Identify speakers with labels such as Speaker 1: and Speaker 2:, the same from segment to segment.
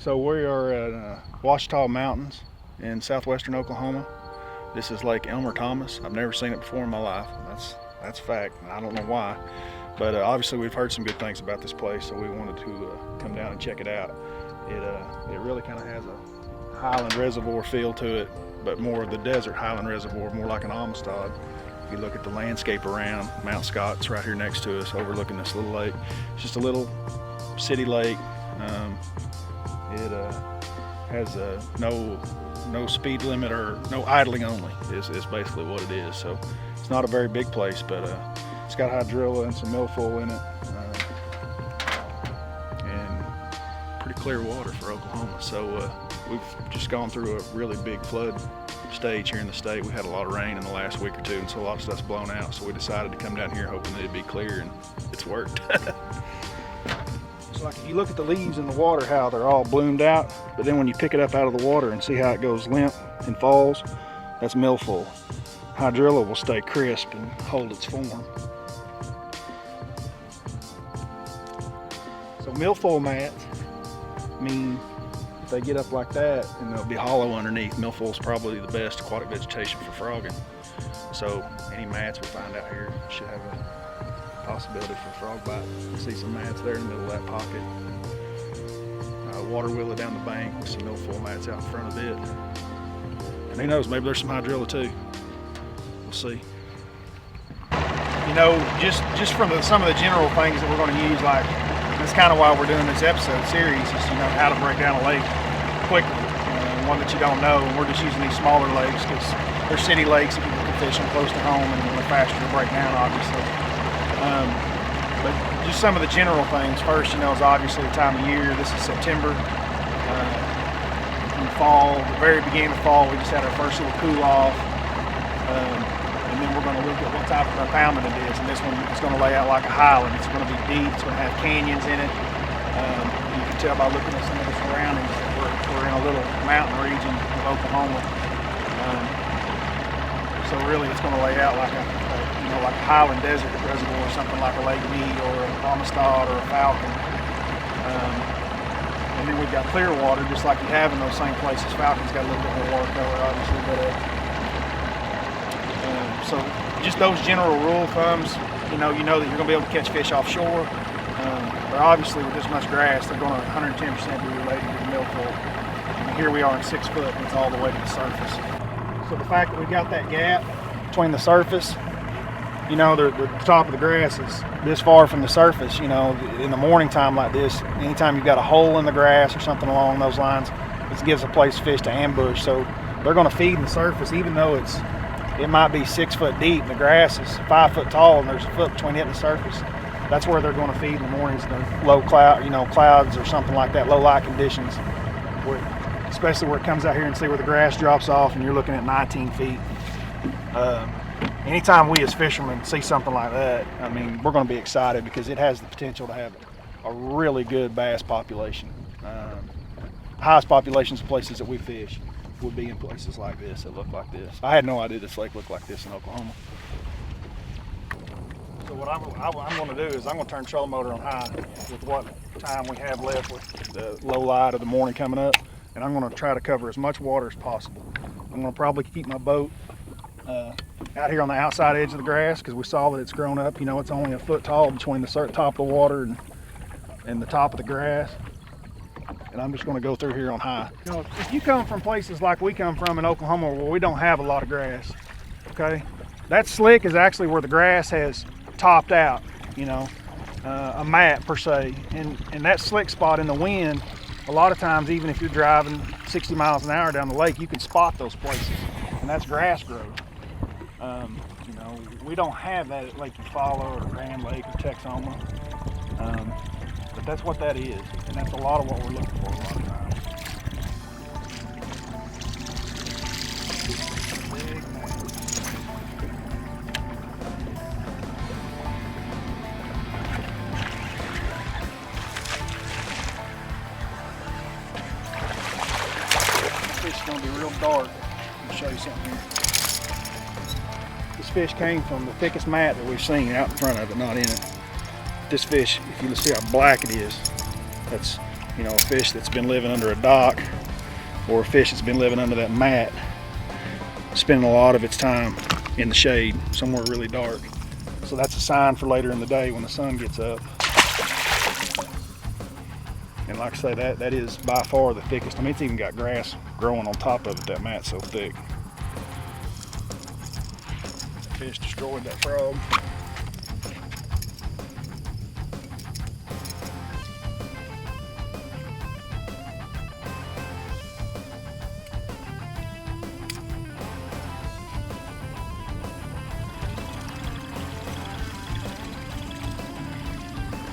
Speaker 1: So we are at Ouachita Mountains in southwestern Oklahoma. This is Lake Elmer Thomas. I've never seen it before in my life. That's fact. I don't know why, but obviously we've heard some good things about this place, so we wanted to come down and check it out. It really kind of has a highland reservoir feel to it, but more of the desert highland reservoir, more like an Amistad. If you look at the landscape around, Mount Scott's right here next to us, overlooking this little lake. It's just a little city lake. It has no speed limit or no idling only is basically what it is. So it's not a very big place, but it's got hydrilla and some milfoil in it, and pretty clear water for Oklahoma. So we've just gone through a really big flood stage here in the state. We had a lot of rain in the last week or two, and so a lot of stuff's blown out. So we decided to come down here hoping that it'd be clear, and it's worked. It's like if you look at the leaves in the water, how they're all bloomed out, but then when you pick it up out of the water and see how it goes limp and falls, that's milfoil. Hydrilla will stay crisp and hold its form. So milfoil mats mean if they get up like that and they'll be hollow underneath. Milfoil is probably the best aquatic vegetation for frogging. So any mats we find out here should have a possibility for frog bite. You see some mats there in the middle of that pocket. Water willow down the bank with some milfoil mats out in front of it. And who knows, maybe there's some hydrilla too. We'll see. You know, just from some of the general things that we're going to use, like that's kind of why we're doing this episode series, is how to break down a lake quickly, one that you don't know. And we're just using these smaller lakes because they're city lakes that people can fish them close to home, and they're faster to break down, obviously. But just some of the general things. First, is obviously the time of year. This is September. In fall, the very beginning of fall, we just had our first little cool off. And then we're going to look at what type of impoundment it is. And this one is going to lay out like a highland. It's going to be deep. It's going to have canyons in it. You can tell by looking at some of the surroundings that we're in a little mountain region of Oklahoma. So really, it's going to lay out like like a highland desert reservoir, something like a Lake Mead or an Amistad or a Falcon. And then we've got clear water, just like you have in those same places. Falcon's got a little bit more water color, obviously, but so just those general rule of thumbs. You know that you're going to be able to catch fish offshore. But obviously, with this much grass, they're going to 110% be related to the milfoil. And here we are in 6 foot, and it's all the way to the surface. So the fact that we've got that gap between the surface, the top of the grass is this far from the surface. In the morning time like this, anytime you've got a hole in the grass or something along those lines, it gives a place for fish to ambush. So they're going to feed in the surface, even though it might be 6 foot deep and the grass is 5 foot tall and there's a foot between it and the surface. That's where they're going to feed in the mornings, in the low clouds or something like that, low light conditions, especially where it comes out here and see where the grass drops off and you're looking at 19 feet. Anytime we as fishermen see something like that, we're going to be excited because it has the potential to have a really good bass population. Highest populations of places that we fish would be in places like this that look like this. I had no idea this lake looked like this in Oklahoma. So what I'm going to do is I'm going to turn trolling motor on high with what time we have left with the low light of the morning coming up, and I'm going to try to cover as much water as possible. I'm going to probably keep my boat out here on the outside edge of the grass because we saw that it's grown up. It's only a foot tall between the top of the water and the top of the grass. And I'm just going to go through here on high. If you come from places like we come from in Oklahoma where we don't have a lot of grass, okay, that slick is actually where the grass has topped out, a mat per se. And that slick spot in the wind, a lot of times, even if you're driving 60 miles an hour down the lake, you can spot those places. And that's grass growth. We don't have that at Lake Eufaula or Grand Lake or Texoma, but that's what that is, and that's a lot of what we're looking for a lot of times. This fish is going to be real dark. I'll show you something here. This fish came from the thickest mat that we've seen out in front of it, not in it. This fish, if you see how black it is, that's You know, a fish that's been living under a dock or a fish that's been living under that mat, spending a lot of its time in the shade, somewhere really dark. So that's a sign for later in the day when the sun gets up. And like I say, that is by far the thickest. I mean, it's even got grass growing on top of it. That mat's so thick. Fish destroyed that frog.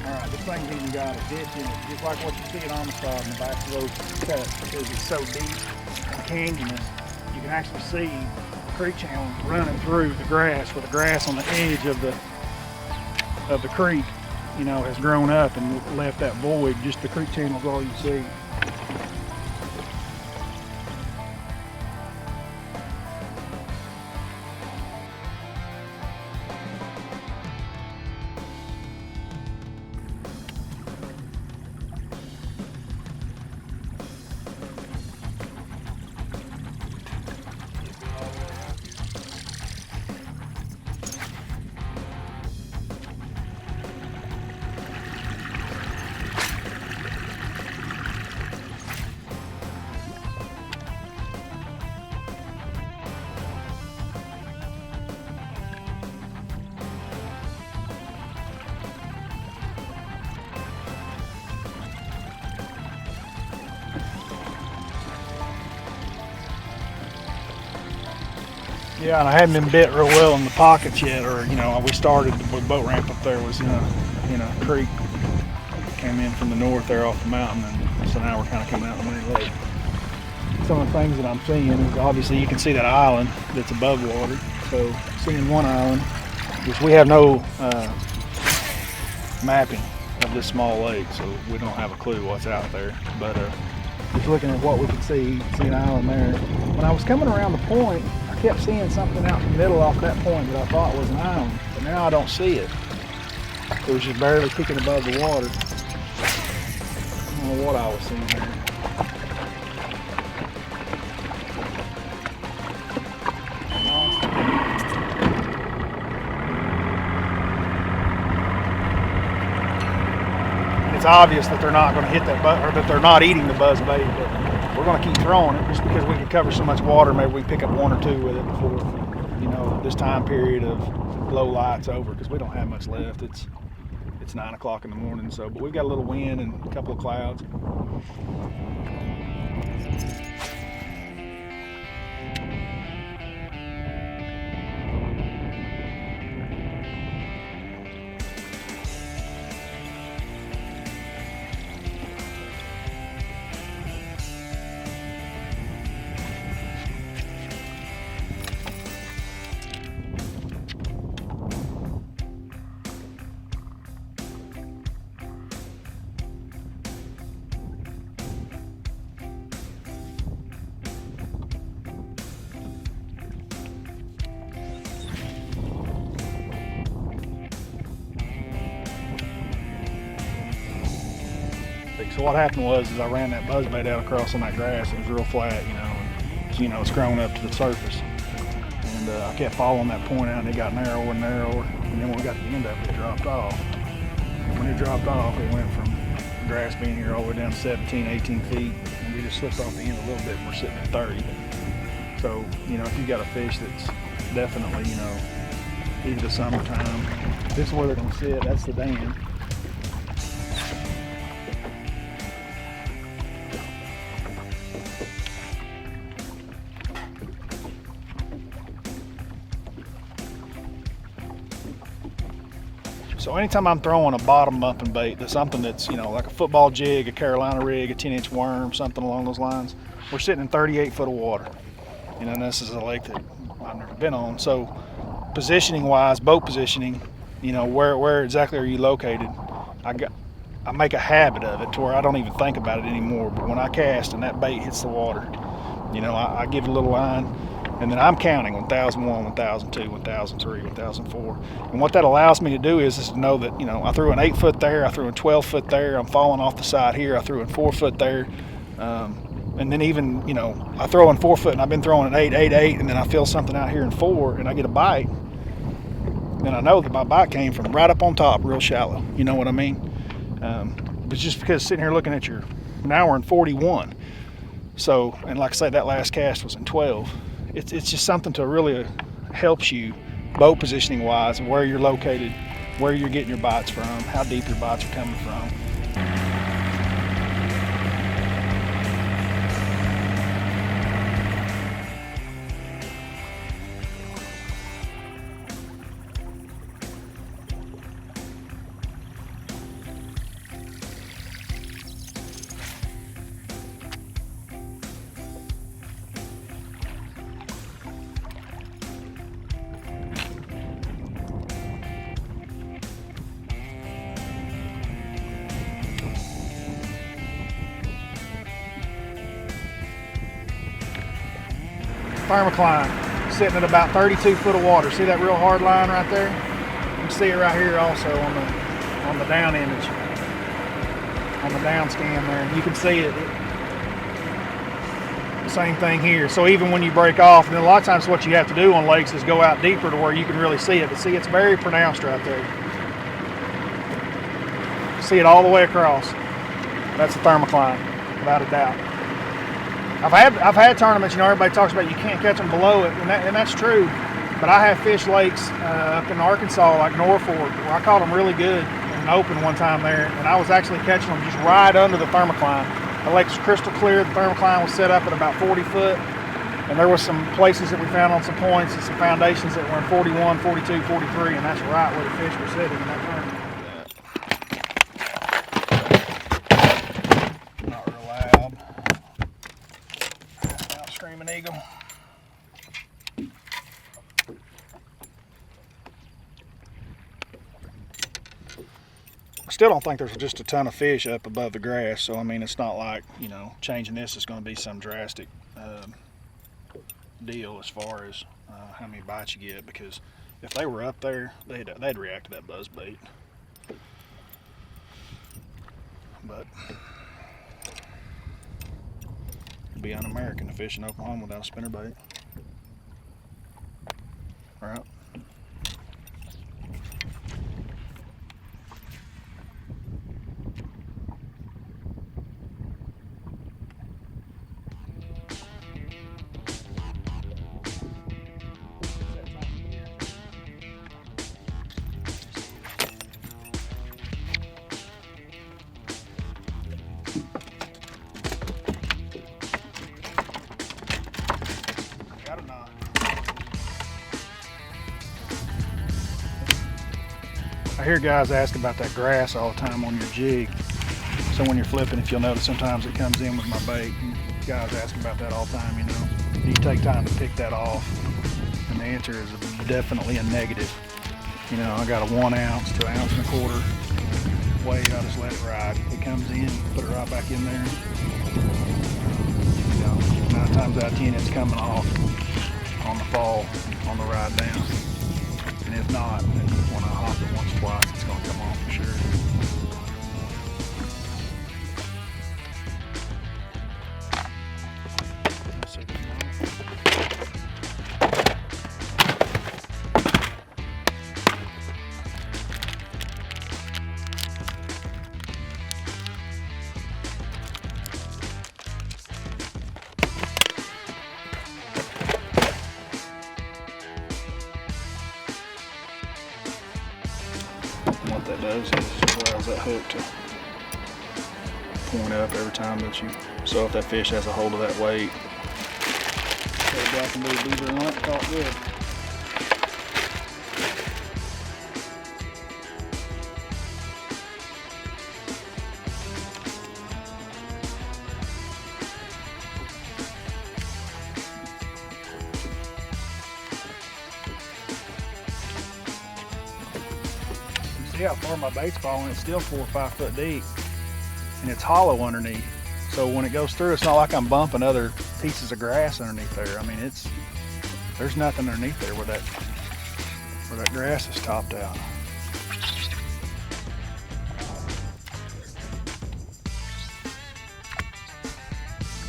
Speaker 1: Alright, this thing's even got a ditch in it, just like what you see at Amistad in the back of those cuts, because it's so deep and canyonous. You can actually see the creek channel running through the grass, where the grass on the edge of the creek, you know, has grown up and left that void. Just the creek channel is all you see. Yeah, and I hadn't been bit real well in the pockets yet, or you know, we started the boat ramp up there was in a creek, came in from the north there off the mountain, and so now we're kind of coming out in the main lake. Some of the things that I'm seeing is obviously you can see that island that's above water. So seeing one island, which we have no mapping of this small lake, so we don't have a clue what's out there. But just looking at what we could see an island there. When I was coming around the point, I kept seeing something out in the middle off that point that I thought was an island, but now I don't see it. It was just barely kicking above the water. I don't know what I was seeing there. It's obvious that they're not going to hit that or that they're not eating the buzzbait, but we're going to keep throwing it just because we can cover so much water. Maybe we pick up one or two with it before, you know, this time period of low light's over, because we don't have much left. It's 9 o'clock in the morning, so, but we've got a little wind and a couple of clouds. So what happened was I ran that buzzbait out across on that grass. It was real flat, you know, and, you know, it's grown up to the surface. And I kept following that point out, and it got narrower and narrower. And then when we got to the end of it, it dropped off. And when it dropped off, it went from the grass being here all the way down to 17, 18 feet. And we just slipped off the end a little bit, and we're sitting at 30. So, you know, if you've got a fish that's definitely, you know, even the summertime, this is where they're going to sit. That's the dam. So anytime I'm throwing a bottom bumping bait, that's something that's, you know, like a football jig, a Carolina rig, a 10-inch worm, something along those lines, we're sitting in 38 foot of water. You know, and this is a lake that I've never been on. So positioning wise, boat positioning, you know, where exactly are you located? I make a habit of it to where I don't even think about it anymore. But when I cast and that bait hits the water, you know, I give it a little line, And then I'm counting 1001, 1002, 1003, 1004. And what that allows me to do is to know that, I threw an 8 foot there, I threw a 12 foot there, I'm falling off the side here, I threw a 4 foot there. And then even, I throw in 4 foot and I've been throwing an 8, 8, 8, and then I feel something out here in 4 and I get a bite. Then I know that my bite came from right up on top, real shallow. You know what I mean? But just because sitting here looking at now we're in 41. So, and like I say, that last cast was in 12. It's just something to really helps you boat positioning wise, where you're located, where you're getting your bites from, how deep your bites are coming from. Thermocline sitting at about 32 foot of water. See that real hard line right there? You can see it right here also on the down image, on the down scan there. You can see it. Same thing here. So even when you break off, and then a lot of times what you have to do on lakes is go out deeper to where you can really see it. But see, it's very pronounced right there. See it all the way across. That's a thermocline, without a doubt. I've had tournaments, everybody talks about you can't catch them below it, and that's true. But I have fished lakes up in Arkansas, like Norfolk, where I caught them really good in an open one time there, and I was actually catching them just right under the thermocline. The lake was crystal clear. The thermocline was set up at about 40 foot, and there was some places that we found on some points and some foundations that were in 41, 42, 43, and that's right where the fish were sitting in that tournament. Not real loud. Screaming eagle. I still don't think there's just a ton of fish up above the grass, so I mean it's not like changing this is going to be some drastic deal as far as how many bites you get, because if they were up there they'd react to that buzz bait. But it'd be un-American to fish in Oklahoma without a spinnerbait. Right? I hear guys ask about that grass all the time on your jig. So when you're flipping, if you'll notice, sometimes it comes in with my bait. And guys ask about that all the time, Do you take time to pick that off? And the answer is definitely a negative. I got a 1 ounce to 1.25 ounces weight. I just let it ride. It comes in, put it right back in there. 9 times out of 10, it's coming off on the fall, on the ride down. And if not, then when I hop it once or twice, it's going to come off for sure. What that does is allows that hook to point up every time that you, so if that fish has a hold of that weight, that black and blue beaver on it, caught good. See how far my bait's falling? It's still 4 or 5 foot deep, and it's hollow underneath. So when it goes through, it's not like I'm bumping other pieces of grass underneath there. I mean, it's There's nothing underneath there where that grass is topped out.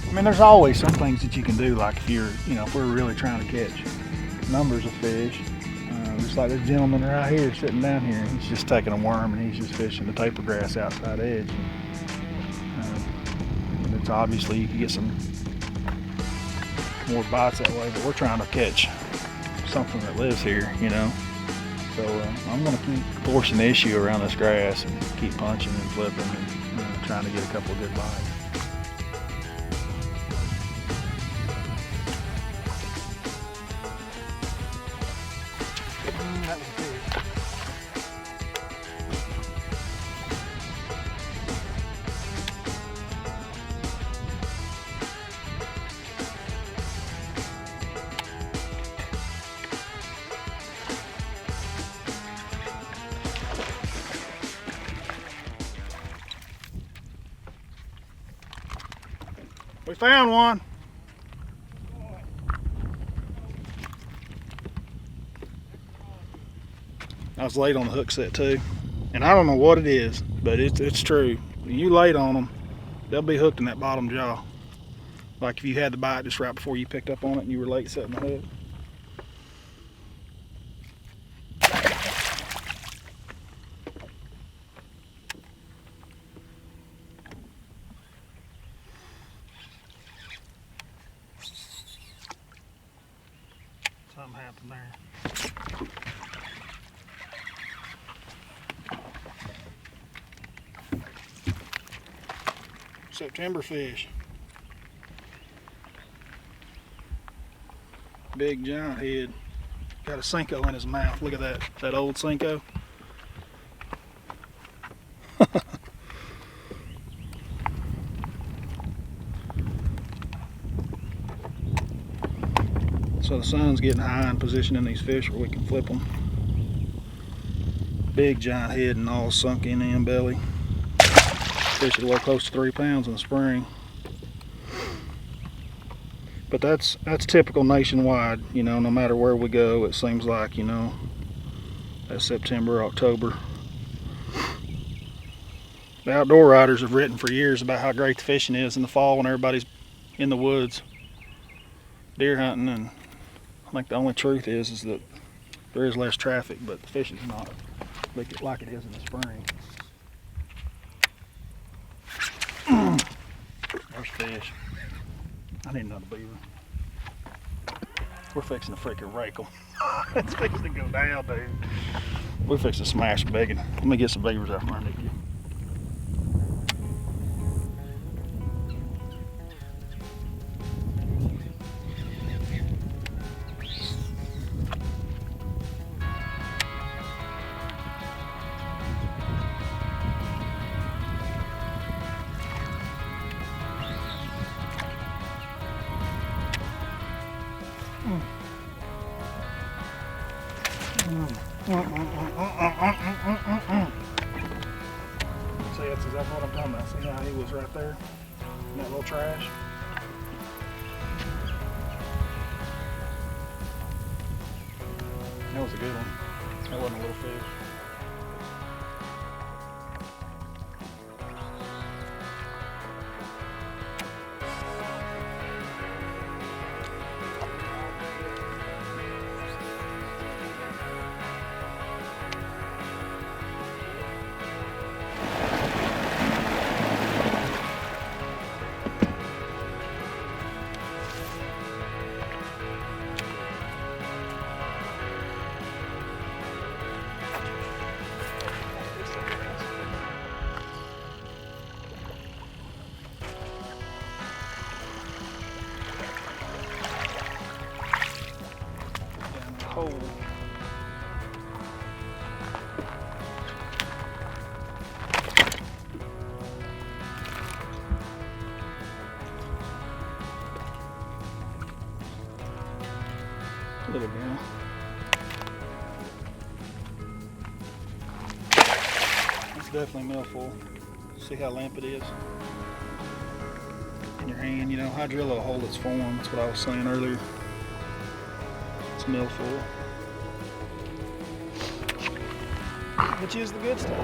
Speaker 1: I mean, there's always some things that you can do, like if we're really trying to catch numbers of fish. Just like this gentleman right here sitting down here, he's just taking a worm and he's just fishing the taper grass outside edge. And it's obviously you can get some more bites that way, but we're trying to catch something that lives here, So I'm going to keep forcing the issue around this grass and keep punching and flipping and trying to get a couple of good bites. That was good. We found one. I was late on the hook set too, and I don't know what it is, but it's true. When you late on them, they'll be hooked in that bottom jaw. Like if you had the bite just right before you picked up on it and you were late setting the hook. Something happened there. September fish. Big giant head. Got a Cinco in his mouth. Look at that old Cinco. So the sun's getting high in positioning these fish where we can flip them. Big giant head and all sunk in the end belly. Fish that weigh close to 3 pounds in the spring. But that's typical nationwide, no matter where we go, it seems like, that's September, October. The outdoor riders have written for years about how great the fishing is in the fall when everybody's in the woods deer hunting, and I think the only truth is that there is less traffic, but the fishing's not like it is in the spring. There's fish. I need another beaver. We're fixing to freaking rake them. It's fixing to go down, dude. We're fixing to smash the begging. Let me get some beavers out from underneath you. See, that's exactly what I'm talking about. See how he was right there in that little trash? That was a good one. That wasn't a little fish. Hole. Little girl. It's definitely mill full. See how limp it is in your hand. Hydrilla will hold its form. That's what I was saying earlier. It's mill full. Which is the good stuff.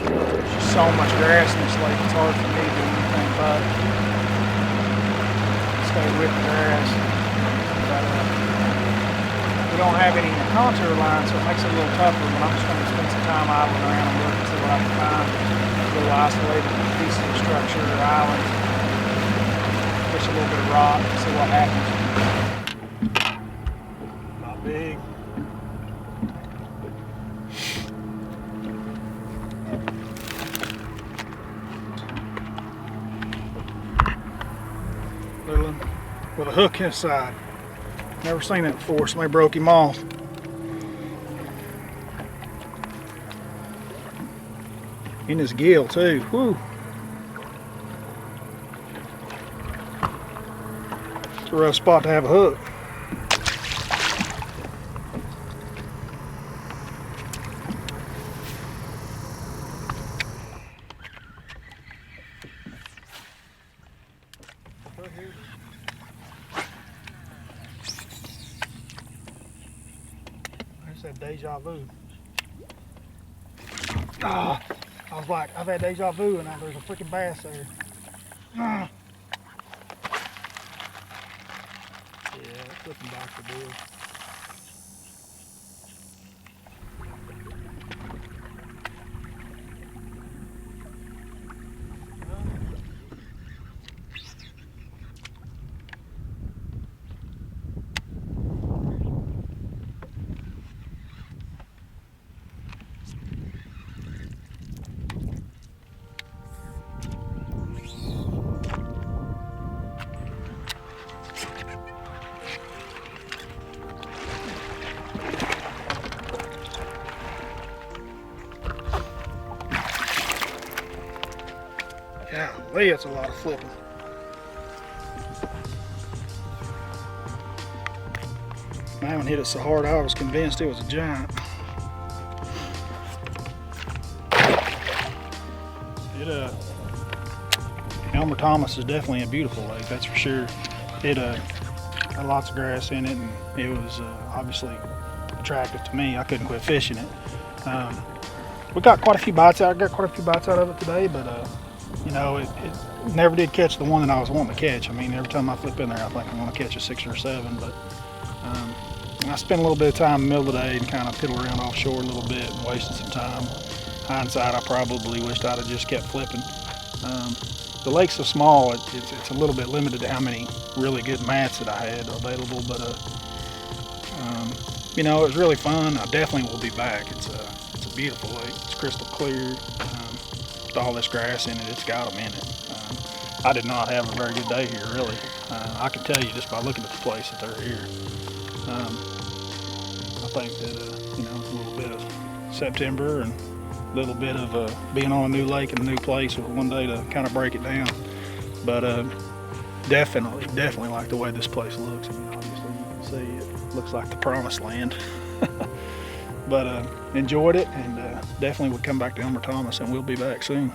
Speaker 1: There's just so much grass in this lake, it's hard for me to do anything but stay with the grass. But we don't have any contour lines, so it makes it a little tougher, but I'm just going to spend some time idling around and looking, see what I can find. Little isolated pieces of structure or islands. Fish a little bit of rock, see what happens. Not big. Little one with a hook inside. Never seen that before. Somebody broke him off. In his gill too. Whew. It's a rough spot to have a hook. There's that deja vu. Ah, I was like, I've had deja vu, and now there's a freaking bass there. Ah. Yeah, flipping back the deal. Golly, it's a lot of flipping. That one hit it so hard I was convinced it was a giant. Elmer Thomas is definitely a beautiful lake, that's for sure. It had lots of grass in it, and it was obviously attractive to me. I couldn't quit fishing it. We got quite a few bites out. Got quite a few bites out of it today, but you know, it never did catch the one that I was wanting to catch. I mean, every time I flip in there, I think I'm going to catch a 6 or 7. But I spent a little bit of time in the middle of the day and kind of fiddled around offshore a little bit and wasted some time. Hindsight, I probably wished I'd have just kept flipping. The lake's so small, it's a little bit limited to how many really good mats that I had available. But you know, it was really fun. I definitely will be back. It's a beautiful lake. It's crystal clear. With all this grass in it, it's got them in it. I did not have a very good day here, really. I can tell you just by looking at the place that they're here. I think that you know, a little bit of September and a little bit of being on a new lake and a new place one day to kind of break it down. But definitely like the way this place looks. I mean, obviously you can see it looks like the promised land. But enjoyed it, and definitely would come back to Elmer Thomas, and we'll be back soon.